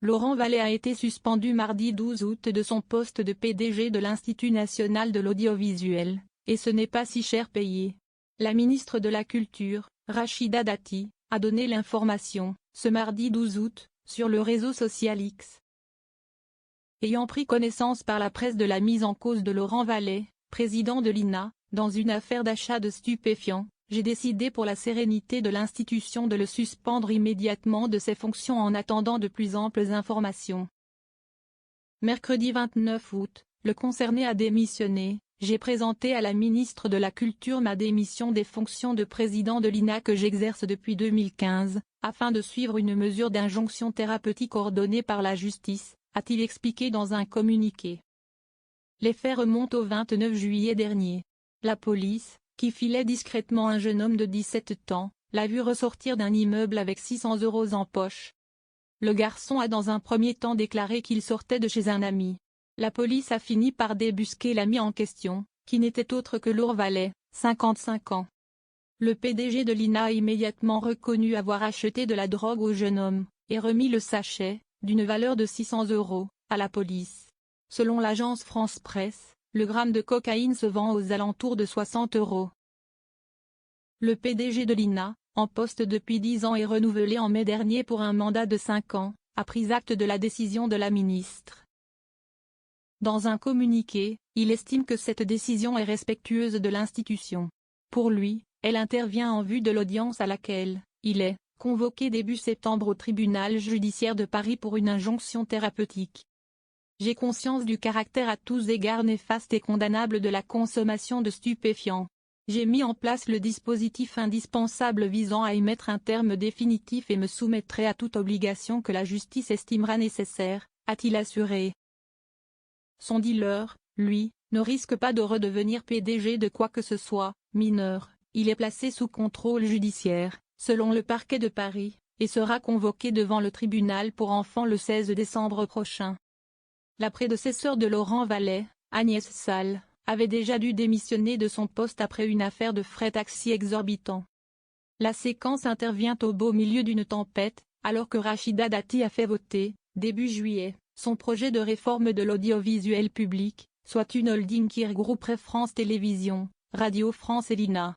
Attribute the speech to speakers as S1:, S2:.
S1: Laurent Vallée a été suspendu mardi 12 août de son poste de PDG de l'Institut national de l'audiovisuel, et ce n'est pas si cher payé. La ministre de la Culture, Rachida Dati, a donné l'information, ce mardi 12 août, sur le réseau social X. Ayant pris connaissance par la presse de la mise en cause de Laurent Vallée, président de l'INA, dans une affaire d'achat de stupéfiants, j'ai décidé pour la sérénité de l'institution de le suspendre immédiatement de ses fonctions en attendant de plus amples informations. Mercredi 29 août, le concerné a démissionné. J'ai présenté à la ministre de la Culture ma démission des fonctions de président de l'INA que j'exerce depuis 2015, afin de suivre une mesure d'injonction thérapeutique ordonnée par la justice, a-t-il expliqué dans un communiqué. Les faits remontent au 29 juillet dernier. La police, qui filait discrètement un jeune homme de 17 ans, l'a vu ressortir d'un immeuble avec 600 € en poche. Le garçon a dans un premier temps déclaré qu'il sortait de chez un ami. La police a fini par débusquer l'ami en question, qui n'était autre que Laurent Vallée, 55 ans. Le PDG de l'INA a immédiatement reconnu avoir acheté de la drogue au jeune homme, et remis le sachet, d'une valeur de 600 €, à la police. Selon l'agence France Presse, le gramme de cocaïne se vend aux alentours de 60 €. Le PDG de l'INA, en poste depuis 10 ans et renouvelé en mai dernier pour un mandat de 5 ans, a pris acte de la décision de la ministre. Dans un communiqué, il estime que cette décision est respectueuse de l'institution. Pour lui, elle intervient en vue de l'audience à laquelle il est convoqué début septembre au tribunal judiciaire de Paris pour une injonction thérapeutique. J'ai conscience du caractère à tous égards néfaste et condamnable de la consommation de stupéfiants. J'ai mis en place le dispositif indispensable visant à y mettre un terme définitif et me soumettrai à toute obligation que la justice estimera nécessaire, a-t-il assuré. Son dealer, lui, ne risque pas de redevenir PDG de quoi que ce soit. Mineur, il est placé sous contrôle judiciaire, selon le parquet de Paris, et sera convoqué devant le tribunal pour enfants le 16 décembre prochain. La prédécesseure de Laurent Vallée, Agnès Salle, avait déjà dû démissionner de son poste après une affaire de frais taxis exorbitants. La séquence intervient au beau milieu d'une tempête, alors que Rachida Dati a fait voter, début juillet, son projet de réforme de l'audiovisuel public, soit une holding qui regrouperait France Télévisions, Radio France et l'INA.